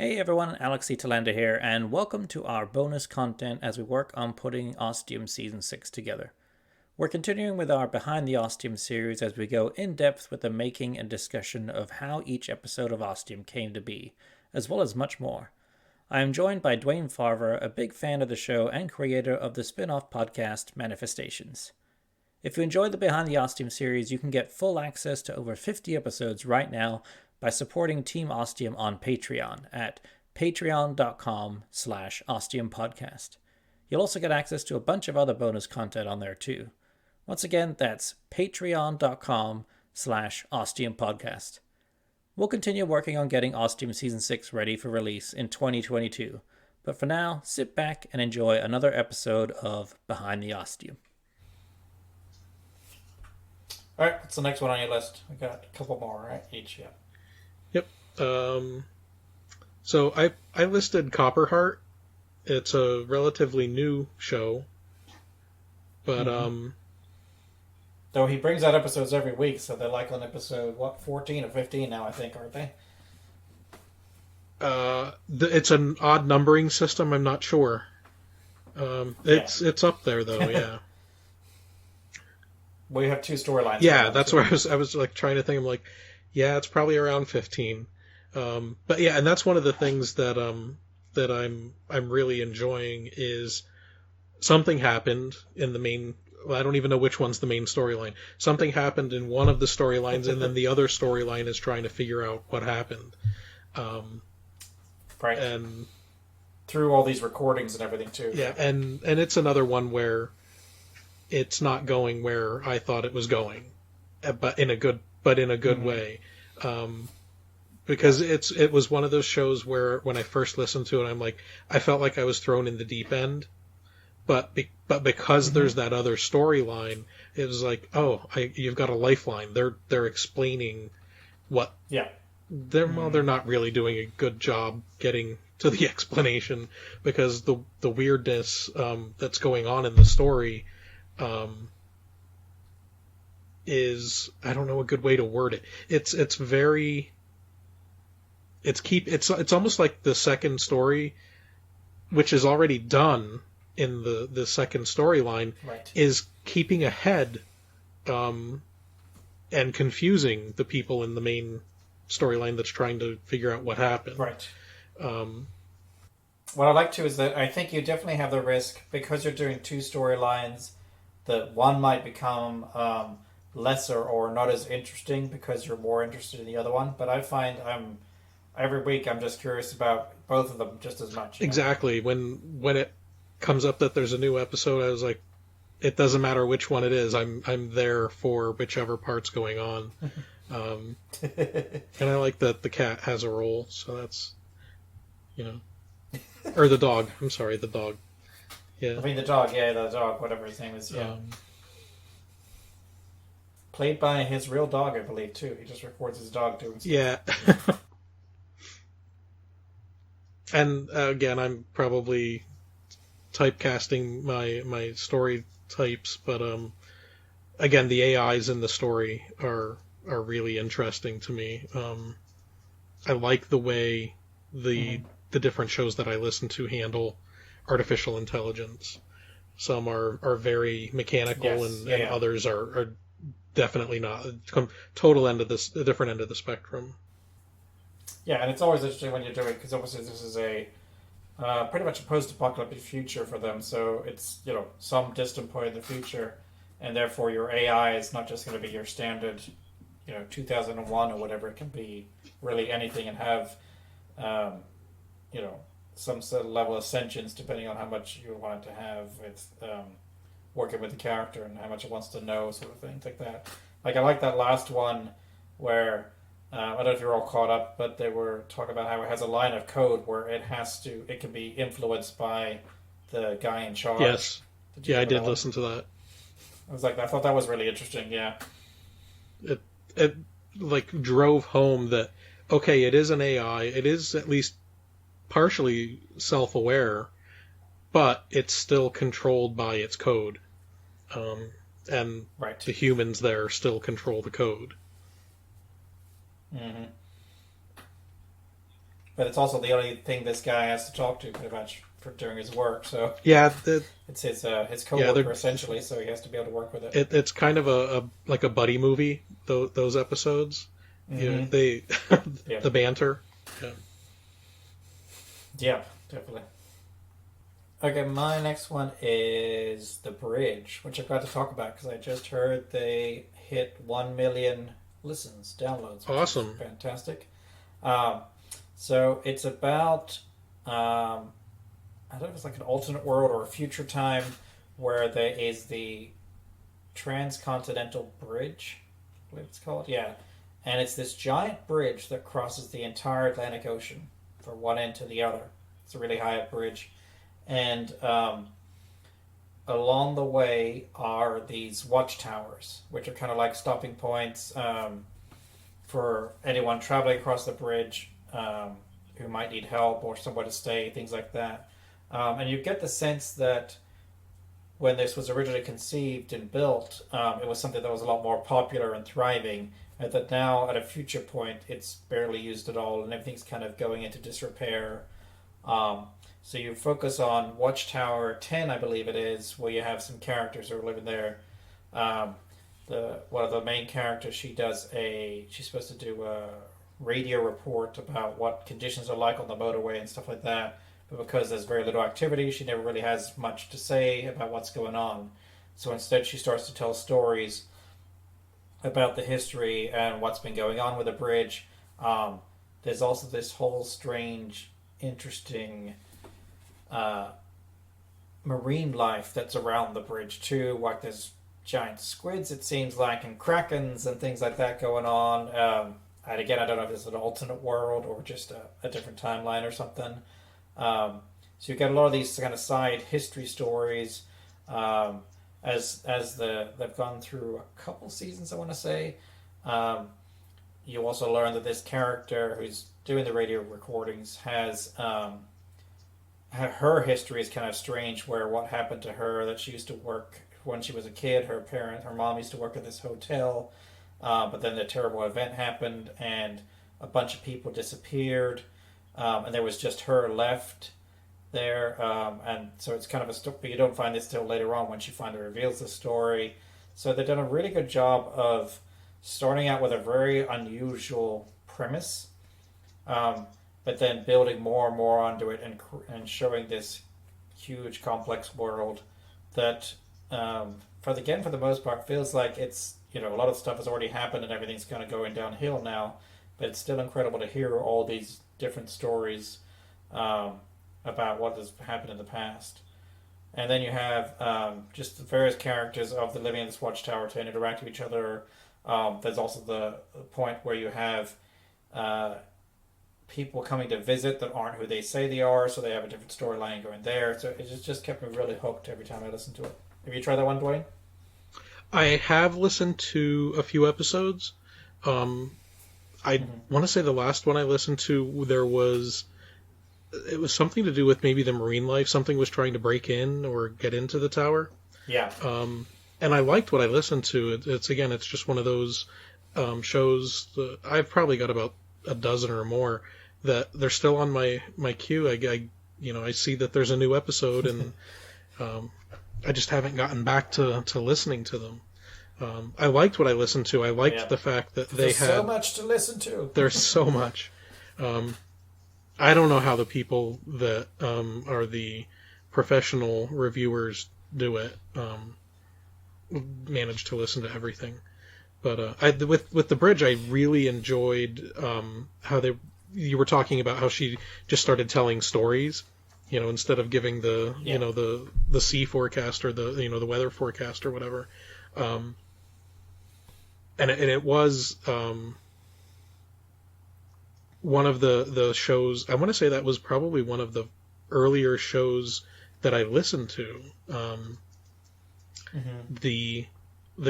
Hey everyone, Alex Talander here, and welcome to our bonus content as we work on putting Ostium Season 6 together. We're continuing with our Behind the Ostium series as we go in depth with the making and discussion of how each episode of Ostium came to be, as well as much more. I am joined by Dwayne Farver, a big fan of the show and creator of the spin off podcast Manifestations. If you enjoyed the Behind the Ostium series, you can get full access to over 50 episodes right now by supporting Team Ostium on Patreon at patreon.com/ostiumpodcast. You'll also get access to a bunch of other bonus content on there too. Once again, that's patreon.com/ostiumpodcast. We'll continue working on getting Ostium Season 6 ready for release in 2022. But for now, sit back and enjoy another episode of Behind the Ostium. All right, what's the next one on your list? We got a couple more, right? Each, yeah. Yep. So I listed Copperheart. It's a relatively new show, but though he brings out episodes every week, so they're like on episode 14 or 15 now, I think, aren't they? It's an odd numbering system. I'm not sure. It's up there though. Yeah. We have two storylines. Yeah, that's where I was like trying to think. I'm like, yeah, it's probably around 15. But yeah, and that's one of the things that I'm really enjoying is something happened in the main. Well, I don't even know which one's the main storyline. Something happened in one of the storylines, and then the other storyline is trying to figure out what happened. Right. And through all these recordings and everything too. Yeah, and it's another one where it's not going where I thought it was going, but in a good way. Because it was one of those shows where when I first listened to it, I felt like I was thrown in the deep end. But because there's that other storyline, it was like, you've got a lifeline. They're explaining what. Yeah. They're not really doing a good job getting to the explanation because the weirdness that's going on in the story is, I don't know a good way to word it. It's almost like the second story, which is already done in the second storyline, right, is keeping ahead and confusing the people in the main storyline that's trying to figure out what happened. Right. What I like to is that I think you definitely have the risk, because you're doing two storylines, that one might become lesser or not as interesting because you're more interested in the other one. But I find every week I'm just curious about both of them just as much. Exactly. When it comes up that there's a new episode, I was like, it doesn't matter which one it is. I'm there for whichever part's going on. And I like that the cat has a role, so that's, or the dog. I'm sorry, the dog. Yeah. I mean the dog, whatever his name is, yeah. Played by his real dog, I believe, too. He just records his dog doing stuff. Yeah. And again, I'm probably typecasting my story types, but again, the AIs in the story are really interesting to me. I like the way the different shows that I listen to handle artificial intelligence. Some are very mechanical, yes. and others are definitely not. A different end of the spectrum. Yeah, and it's always interesting when you're doing, because obviously this is a pretty much a post-apocalyptic future for them, so it's, some distant point in the future, and therefore your AI is not just going to be your standard, 2001 or whatever. It can be really anything and have, some sort of level of sentience depending on how much you want it to have with working with the character and how much it wants to know, sort of things like that. Like, I like that last one where, I don't know if you're all caught up, but they were talking about how it has a line of code where it can be influenced by the guy in charge. Yes. Yeah, I did listen to that. I thought that was really interesting, yeah. It drove home that, okay, it is an AI, it is at least partially self-aware, but it's still controlled by its code. And right. The humans there still control the code. Mm-hmm. but it's also the only thing this guy has to talk to pretty much for during his work. So Yeah, it's his coworker essentially. So he has to be able to work with it. it's kind of a like a buddy movie. Those episodes, they Yeah. the banter. Yeah. Yeah, definitely. Okay, my next one is The Bridge, which I've got to talk about because I just heard they hit 1 million listens, downloads. Which Awesome. is fantastic. Um, so it's about, I don't know if it's like an alternate world or a future time where there is the Transcontinental Bridge, I believe it's called. Yeah. And it's this giant bridge that crosses the entire Atlantic Ocean from one end to the other. It's a really high up bridge. And along the way are these watchtowers, which are kind of like stopping points for anyone traveling across the bridge who might need help or somewhere to stay, things like that. And you get the sense that when this was originally conceived and built, it was something that was a lot more popular and thriving, and that now at a future point it's barely used at all and everything's kind of going into disrepair. So you focus on Watchtower 10, I believe it is, where you have some characters who are living there. One of the main characters, she's supposed to do a radio report about what conditions are like on the motorway and stuff like that. But because there's very little activity, she never really has much to say about what's going on. So instead, she starts to tell stories about the history and what's been going on with the bridge. There's also this whole strange, interesting marine life that's around the bridge too. Like there's giant squids, it seems like, and krakens and things like that going on. And again, I don't know if it's an alternate world or just a different timeline or something. So you get a lot of these kind of side history stories as they've gone through a couple seasons, I want to say. You also learn that this character who's doing the radio recordings has her history is kind of strange. Where what happened to her, that she used to work when she was a kid. Her mom used to work at this hotel, but then the terrible event happened and a bunch of people disappeared. And there was just her left there, and so it's kind of a story. But you don't find this till later on when she finally reveals the story. So they've done a really good job of starting out with a very unusual premise, but then building more and more onto it and showing this huge complex world that, for the most part, feels like it's a lot of stuff has already happened and everything's kind of going downhill now. But it's still incredible to hear all these different stories about what has happened in the past. And then you have just the various characters of the living in this watchtower to interact with each other. There's also the point where you have people coming to visit that aren't who they say they are, so they have a different storyline going there. So it just kept me really hooked every time I listened to it. Have you tried that one, Dwayne? I have listened to a few episodes. I want to say the last one I listened to, it was something to do with maybe the marine life. Something was trying to break in or get into the tower. Yeah. And I liked what I listened to. It's just one of those shows. I've probably got about a dozen or more that they're still on my queue. I see that there's a new episode, and I just haven't gotten back to listening to them. I liked what I listened to. I liked the fact that there's so much to listen to. There's so much. I don't know how the people that are the professional reviewers do it. Manage to listen to everything. But with the bridge, I really enjoyed how you were talking about how she just started telling stories. Instead of giving the sea forecast or the weather forecast or whatever. And it was one of the shows. I want to say that was probably one of the earlier shows that I listened to. The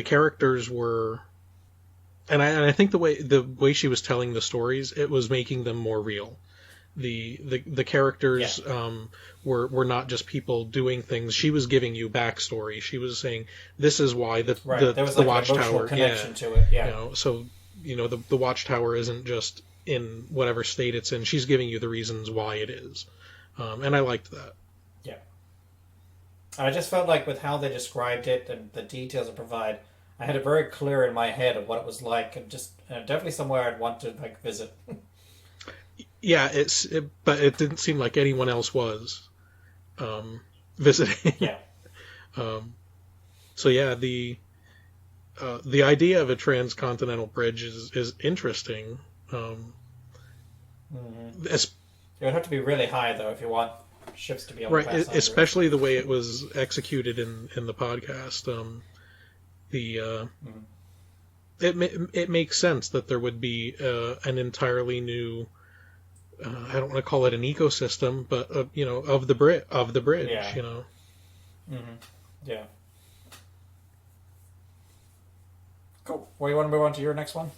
characters were, and I think the way she was telling the stories, it was making them more real. The characters were not just people doing things. She was giving you backstory. She was saying this is why there was the watchtower connection to it. Yeah. So the watchtower isn't just in whatever state it's in. She's giving you the reasons why it is, and I liked that. Yeah. I just felt like with how they described it and the details it provide, I had it very clear in my head of what it was like, and just definitely somewhere I'd want to like visit. Yeah, but it didn't seem like anyone else was visiting. Yeah. So yeah, the idea of a transcontinental bridge is interesting. It would have to be really high though if you want ships to be able to pass under especially the way it was executed in the podcast. It makes sense that there would be an entirely new. I don't want to call it an ecosystem, but of the bridge. Yeah. Yeah. Cool. Well, you want to move on to your next one?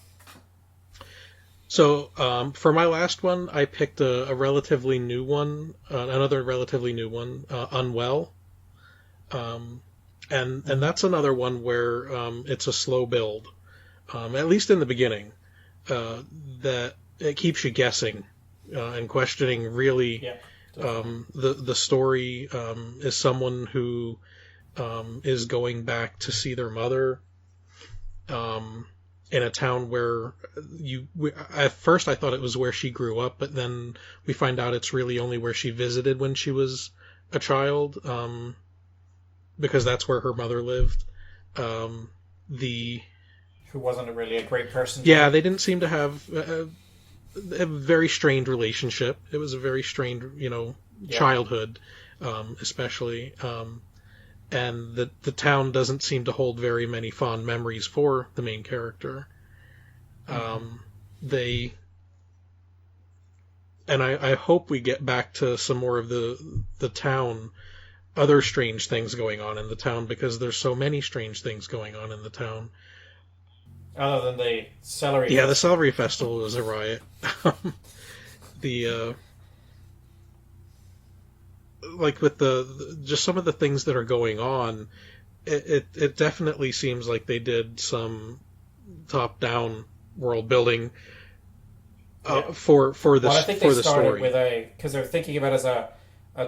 So for my last one, I picked a relatively new one, another relatively new one, Unwell, and that's another one where it's a slow build, at least in the beginning, that it keeps you guessing and questioning. Really, Yeah. the story is someone who is going back to see their mother. In a town where at first I thought it was where she grew up, but then we find out it's really only where she visited when she was a child, because that's where her mother lived. Who wasn't really a great person. Yeah, they didn't seem to have a very strained relationship. It was a very strained, childhood, especially. And the town doesn't seem to hold very many fond memories for the main character. I hope we get back to some more of the town, other strange things going on in the town, because there's so many strange things going on in the town. Other than the celery. Yeah, the celery festival was a riot. Like with just some of the things that are going on, it definitely seems like they did some top-down world building for the I think they started story. with because they're thinking about it as a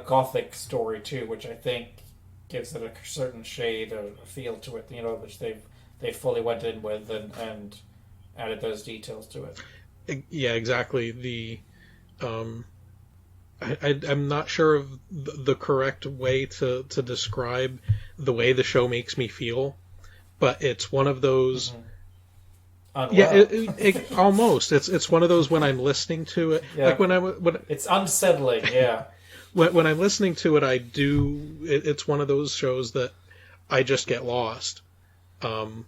gothic story too, which I think gives it a certain shade or feel to it, which they fully went in with and added those details to it. Yeah, exactly. I'm not sure of the correct way to describe the way the show makes me feel, but it's one of those. Unwell. Yeah, almost. It's one of those when I'm listening to it, like when it's unsettling. Yeah. when I'm listening to it, it's one of those shows that I just get lost, and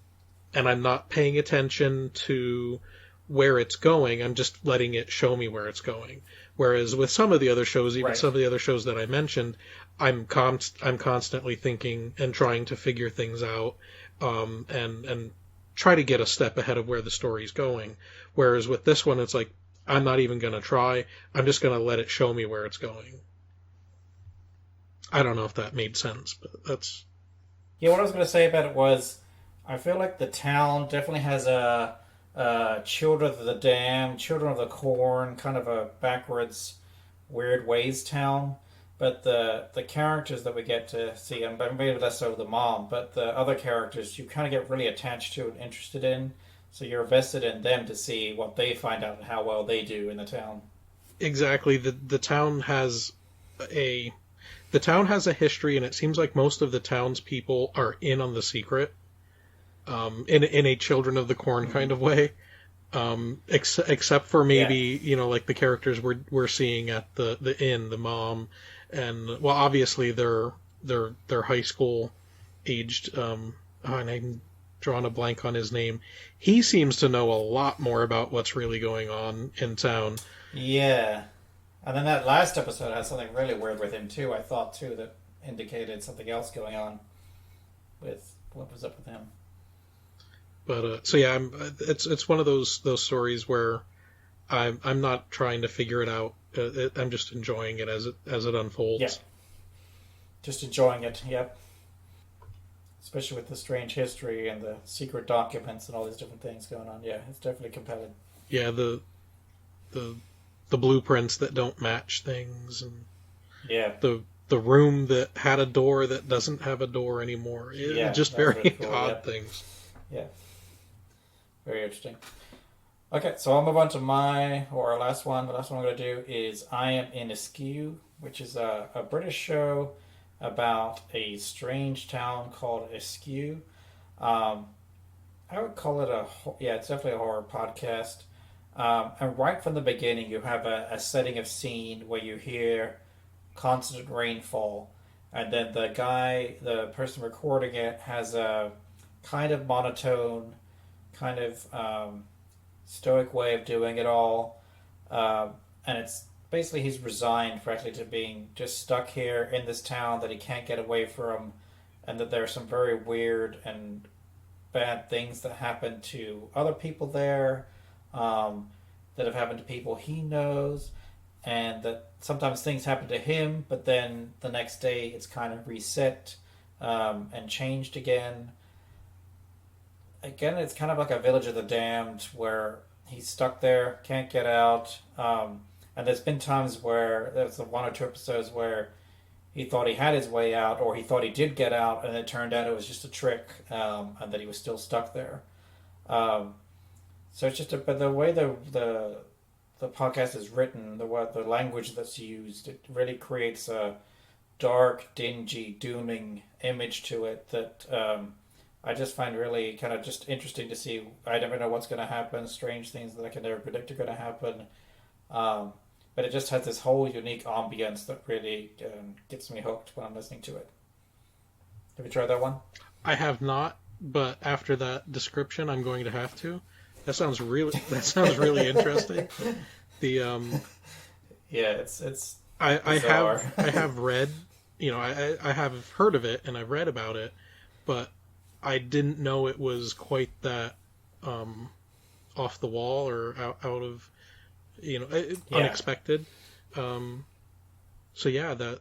I'm not paying attention to where it's going. I'm just letting it show me where it's going. Whereas with some of the other shows, even some of the other shows that I mentioned, I'm constantly thinking and trying to figure things out, and try to get a step ahead of where the story's going. Whereas with this one, it's like, I'm not even going to try. I'm just going to let it show me where it's going. I don't know if that made sense, but that's... Yeah, what I was going to say about it was, I feel like the town definitely has a Children of the Dam, Children of the Corn, kind of a backwards, weird ways town. But the characters that we get to see, and maybe less so the mom, but the other characters you kind of get really attached to and interested in. So you're invested in them to see what they find out and how well they do in the town. Exactly. The town has a history, and it seems like most of the townspeople are in on the secret. In a Children of the Corn kind of way, except for maybe like the characters we're seeing at the inn, the mom, and well, obviously they're high school aged. And I'm drawing a blank on his name. He seems to know a lot more about what's really going on in town. Yeah, and then that last episode has something really weird with him too. I thought too that indicated something else going on with what was up with him. But so yeah, it's one of those stories where I'm not trying to figure it out. I'm just enjoying it as it unfolds. Yeah, just enjoying it. Yep. Especially with the strange history and the secret documents and all these different things going on. Yeah, it's definitely compelling. Yeah, the the blueprints that don't match things, and Yeah. the room that had a door that doesn't have a door anymore. Yeah, Just that's very really cool. odd Yeah. things. Yeah. Very interesting. Okay, so I'll move on to our last one. The last one I'm going to do is I Am in Askew, which is a British show about a strange town called Askew. Um, I would call it yeah, it's definitely a horror podcast. And right from the beginning, you have a setting of scene where you hear constant rainfall, and then the person recording it, has a kind of monotone, kind of stoic way of doing it all. And it's basically he's resigned practically to being just stuck here in this town that he can't get away from, and that there are some very weird and bad things that happen to other people there, um, that have happened to people he knows, and that sometimes things happen to him, but then the next day it's kind of reset, and changed again. Again, it's kind of like a Village of the Damned where he's stuck there, can't get out. And there's been times where there's one or two episodes where he thought he had his way out, or he thought he did get out, and it turned out it was just a trick, and that he was still stuck there. Um, so it's just but the way the podcast is written, the language that's used, it really creates a dark, dingy, dooming image to it that, I just find really kind of just interesting to see. I never know what's going to happen. Strange things that I can never predict are going to happen. Um, but it just has this whole unique ambience that really, gets me hooked when I'm listening to it. Have you tried that one? I have not, but after that description, I'm going to have to. That sounds really interesting. The Yeah, it's I bizarre. have read, I have heard of it and I've read about it, but I didn't know it was quite that off the wall or out of Yeah. unexpected. So yeah, that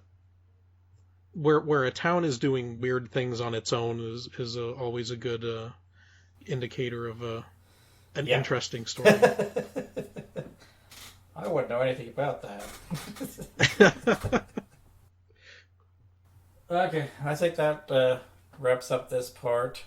where a town is doing weird things on its own is always a good indicator of an Yeah. interesting story. I wouldn't know anything about that. Okay, I think that wraps up this part.